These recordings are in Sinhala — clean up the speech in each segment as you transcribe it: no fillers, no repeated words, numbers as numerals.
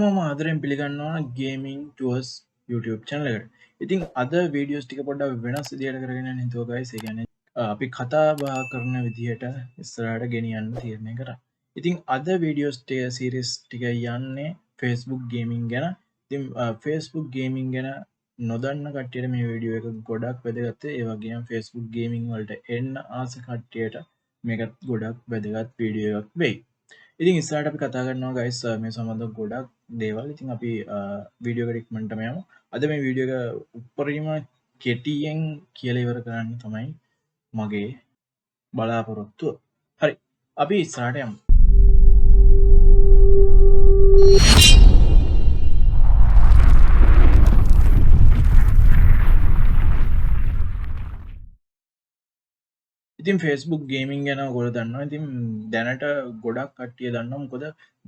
මම ආදරෙන් පිළිගන්නවා ගේමින් ටුවර්ස් YouTube channel එකට. ඉතින් අද වීඩියෝස් ටික පොඩ්ඩක් වෙනස් විදිහට කරගෙන යන්න හිතුවා guys. ඒ කියන්නේ අපි කතා බහ කරන විදිහට ඉස්සරහට ගෙනියන්න තීරණය කරා. ඉතින් අද වීඩියෝස් ටික සීරීස් ටික යන්නේ Facebook gaming ගැන. ඉතින් Facebook gaming ගැන නොදන්න කට්ටියට මේ වීඩියෝ එක ගොඩක් වැදගත්. ඒ වගේම Facebook gaming වලට එන්න ආස කට්ටියට මේකත් ගොඩක් වැදගත් වීඩියෝ එකක් වෙයි. ඉතින් ඉස්සරහට අපි කතා කරනවා guys මේ සම්බන්ධව ගොඩක් දේවල්. ඉතින් අපි වීඩියෝ එකට ඉක්මනටම යමු. අද මේ වීඩියෝ එක උපරිම කෙටියෙන් කියලා ඉවර කරන්න තමයි මගේ බලාපොරොත්තුව. හරි. අපි ඉස්සරහට යමු. ඉතින් Facebook ගේමින් ගැන ඔයගොල්ලෝ දන්නවා. ඉතින් දැනට ගොඩක් කට්ටිය දන්නවා. මොකද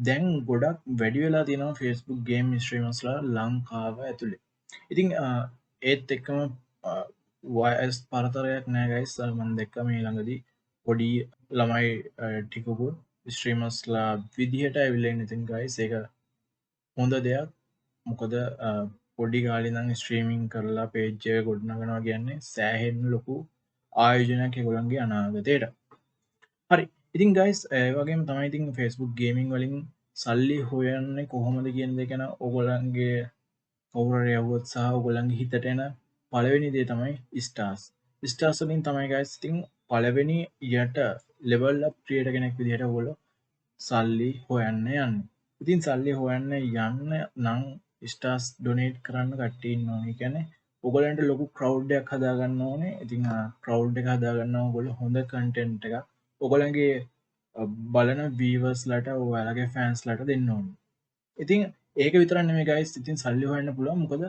දැන් ගොඩක් වැඩි වෙලා තියෙනවා Facebook ගේම් ස්ට්‍රීමර්ස්ලා ලංකාව ඇතුලේ. ඉතින් ඒත් එක්කම වයස් පරතරයක් නෑ guys. මම දැක්කා මේ ළඟදී පොඩි ළමයි ටිකකුත් ස්ට්‍රීමර්ස්ලා විදිහට ඇවිල්ලා ඉන්න. ඉතින් guys ඒක හොඳ දෙයක්. මොකද පොඩි කාලේ ඉඳන් ස්ට්‍රීමින් කරලා page එක ගොඩනගනවා කියන්නේ සෑහෙන ලොකු ආයෝජනයක් ඒගොල්ලන්ගේ අනාගතයට. හරි. ඉතින් guys ඒ වගේම තමයි ඉතින් Facebook gaming වලින් සල්ලි හොයන්නේ කොහොමද කියන දේ ගැන ඕගොල්ලන්ගේ කවුරු හරි යවුවොත් සහ ඕගොල්ලන්ගේ හිතට එන පළවෙනි දේ තමයි stars. stars වලින් තමයි guys ඉතින් පළවෙනි යට level up creator කෙනෙක් විදිහට ඕගොල්ලෝ සල්ලි හොයන්න යන්නේ. ඉතින් සල්ලි හොයන්න යන්න නම් ස්ටාර්ස් ඩොනේට් කරන්න කට්ටිය ඉන්න ඕනේ. ඒ කියන්නේ ඔයගොල්ලන්ට ලොකු ක්‍රවුඩ් එකක් හදාගන්න ඕනේ. ඉතින් ක්‍රවුඩ් එක හදාගන්න ඕගොල්ලෝ හොඳ කන්ටෙන්ට් එකක් ඔයගොල්ලන්ගේ බලන වීවර්ස්ලාට ඔයාලගේ ෆෑන්ස්ලාට දෙන්න ඕනේ. ඉතින් ඒක විතරක් නෙමෙයි guys. ඉතින් සල්ලි හොයන්න පුළුවන්. මොකද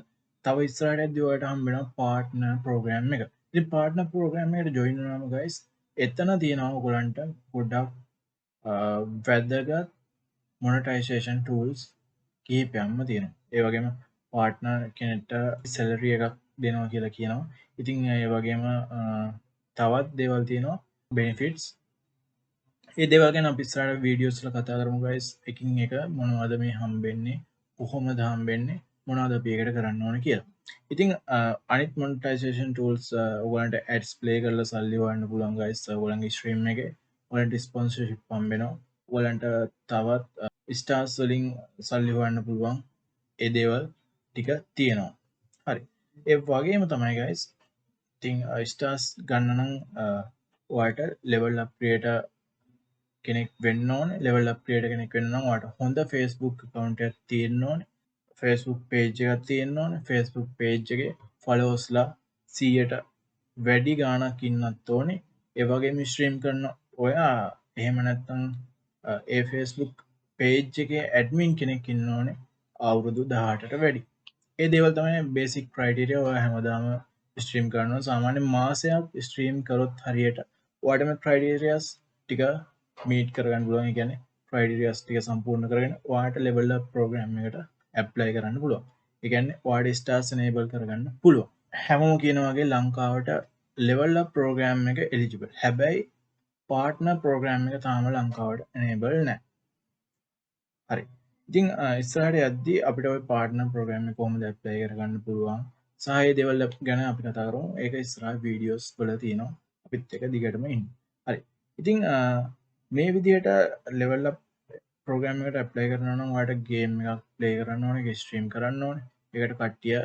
තව ඉස්සරහට යද්දී ඔයාලට හම්බ වෙනවා පාර්ට්නර් ප්‍රෝග්‍රෑම් එක. ඉතින් පාර්ට්නර් ප්‍රෝග්‍රෑම් එකට ජොයින් වුණාම guys එතන තියෙනවා ඔයගොල්ලන්ට ගොඩක් වැදගත් මොනටයිසේෂන් ටූල්ස් කිහිපයක්ම තියෙනවා. ඒ වගේම පාර්ට්නර් කෙනෙක්ට සැලරි එකක් දෙනවා කියලා කියනවා. ඉතින් ඒ වගේම තවත් දේවල් තියෙනවා බෙනිෆිට්ස්. ඒ දේවල් ගැන අපි ඉස්සරහට වීඩියෝස් වල කතා කරමු guys. එකින් එක මොනවද මේ හම්බෙන්නේ, කොහොමද හම්බෙන්නේ, මොනවද අපි ඒකට කරන්න ඕනේ කියලා. ඉතින් අනිත් මොනටයිසේෂන් ටූල්ස් ඔයගලන්ට ඇඩ්ස් ප්ලේ කරලා සල්ලි හොයන්න පුළුවන් guys. ඔයගලන්ගේ ස්ට්‍රීම් එකේ ඔයගලන්ට ස්පොන්සර්ෂිප් හම්බෙනවා. ඔයගලන්ට තවත් ස්ටාර්ස් වලින් සල්ලි හොයන්න පුළුවන්. ඒ දේවල් ටික තියෙනවා. හරි. ඒ වගේම තමයි guys ඉතින් ස්ටාර්ස් ගන්න නම් ඔයාලට level up creator කෙනෙක් වෙන්න ඕනේ. level up creator කෙනෙක් වෙන්න නම් ඔයාලට හොඳ Facebook account එකක් තියෙන්න ඕනේ. Facebook page එකක් තියෙන්න ඕනේ. Facebook page එකේ followers ලා 100ට වැඩි ගාණක් ඉන්නත් ඕනේ. ඒ වගේම ස්ට්‍රීම් කරන ඔයා එහෙම නැත්නම් ඒ Facebook page එකේ admin කෙනෙක් ඉන්න ඕනේ අවුරුදු 18ට වැඩි. ඒ දේවල් තමයි basic criteria. ඔයා හැමදාම ස්ට්‍රීම් කරනවා. සාමාන්‍ය මාසයක් ස්ට්‍රීම් කරොත් හරියට ඔයාට මේ criterias ටික මීට් කරගන්න පුළුවන්. ඒ කියන්නේ criterias ටික සම්පූර්ණ කරගෙන ඔයාට level up program එකට apply කරන්න පුළුවන්. ඒ කියන්නේ ඔයාට stars enable කරගන්න පුළුවන්. හැමෝම කියන වගේ ලංකාවට level up program එක eligible. හැබැයි partner program එක තාම ලංකාවට enable නැහැ. හරි. ඉතින් ඉස්සරහට යද්දී අපිට ওই partner program එක කොහොමද apply කරගන්න පුළුවන් සහ ඒ දේවල් ගැන අපි කතා කරමු. ඒක ඉස්සරහ වීඩියෝස් වල තියෙනවා. අපිත් එක දිගටම ඉන්න. හරි. ඉතින් මේ විදිහට level up program එකට apply කරනවා නම් ඔයාලට game එකක් play කරන්න ඕනේ, ඒක stream කරන්න ඕනේ. ඒකට කට්ටිය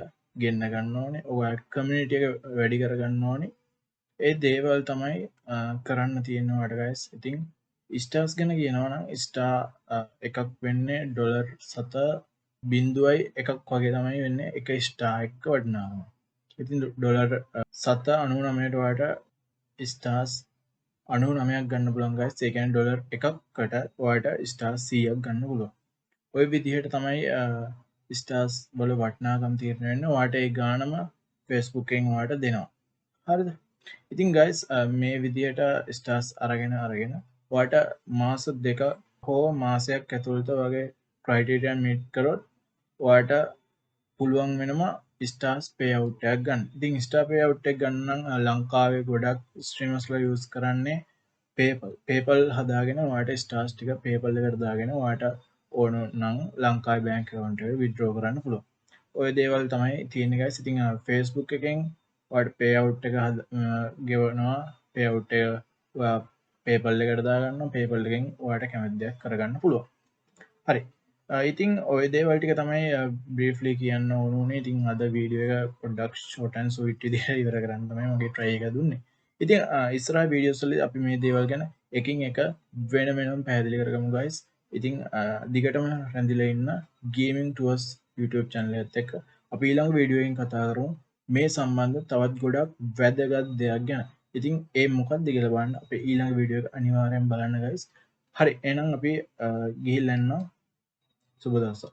ගෙන්න ගන්න ඕනේ. ඔයාලට community එක වැඩි කරගන්න ඕනේ. ඒ දේවල් තමයි කරන්න තියෙන්නේ ඔයාලට guys. ඉතින් ස්ටාර්ස් ගැන කියනවා නම් ස්ටාර් එකක් වෙන්නේ $7.1 වගේ තමයි වෙන්නේ එක ස්ටාර් එක වටිනාකම. ඉතින් $7.99ට ඔයාලට ස්ටාර්ස් 99ක් ගන්න පුළුවන් guys. ඒ කියන්නේ $1කට ඔයාලට ස්ටාර් 100ක් ගන්න පුළුවන්. ওই විදිහට තමයි ස්ටාර්ස් වල වටිනාකම තීරණය වෙන්නේ. ඔයාලට ඒ ගානම Facebook එකෙන් ඔයාලට දෙනවා. හරිද? ඉතින් guys මේ විදිහට ස්ටාර්ස් අරගෙන ඔයාලට මාස දෙක හෝ මාසයක් ඇතුළත වගේ ක්‍රයිටීරියා මීට් කරොත් ඔයාලට පුළුවන් වෙනවා ස්ටාර්ස් පේ අවුට් එකක් ගන්න. ඉතින් ස්ටාර් පේ අවුට් එක ගන්න නම් ලංකාවේ ගොඩක් ස්ට්‍රීමර්ස්ලා යූස් කරන්නේ PayPal හදාගෙන ඔයාලට ස්ටාර්ස් ටික PayPal එකට දාගෙන ඔයාලට ඕන නම් ලංකායි බෑන්ක් account එකට withdraw කරන්න පුළුවන්. ඔය දේවල් තමයි තියෙන්නේ guys. ඉතින් Facebook එකෙන් ඔයාලට payout එක ගෙවනවා. payout එක ඔයා PayPal එකට දාගන්නවා. PayPal එකෙන් ඔයාලට කැමති දෙයක් කරගන්න පුළුවන්. හරි. ඉතින් ඔය දේවල් ටික තමයි බ්‍රීෆ්ලි කියන්න ඕනුනේ. ඉතින් අද වීඩියෝ එක පොඩ්ඩක් ෂෝට් ඇන්ඩ් ස්වීට් විදිහට ඉවර කරන්න තමයි මගේ try එක දුන්නේ. ඉතින් ඉස්සරහ වීඩියෝස් වලදී අපි මේ දේවල් ගැන එකින් එක වෙනම පැහැදිලි කරගමු guys. ඉතින් දිගටම රැඳිලා ඉන්න gaming tours YouTube channel එකත් එක්ක අපි ඊළඟ වීඩියෝ එකකින් කතා කරමු මේ සම්බන්ධ තවත් ගොඩක් වැදගත් දෙයක් ගැන. ඉතින් ඒ මොකක්ද කියලා බලන්න අපේ ඊළඟ වීඩියෝ එක අනිවාර්යෙන් බලන්න guys. හරි එහෙනම් අපි ගිහිල්ලා යන්න සුබ දවසක්.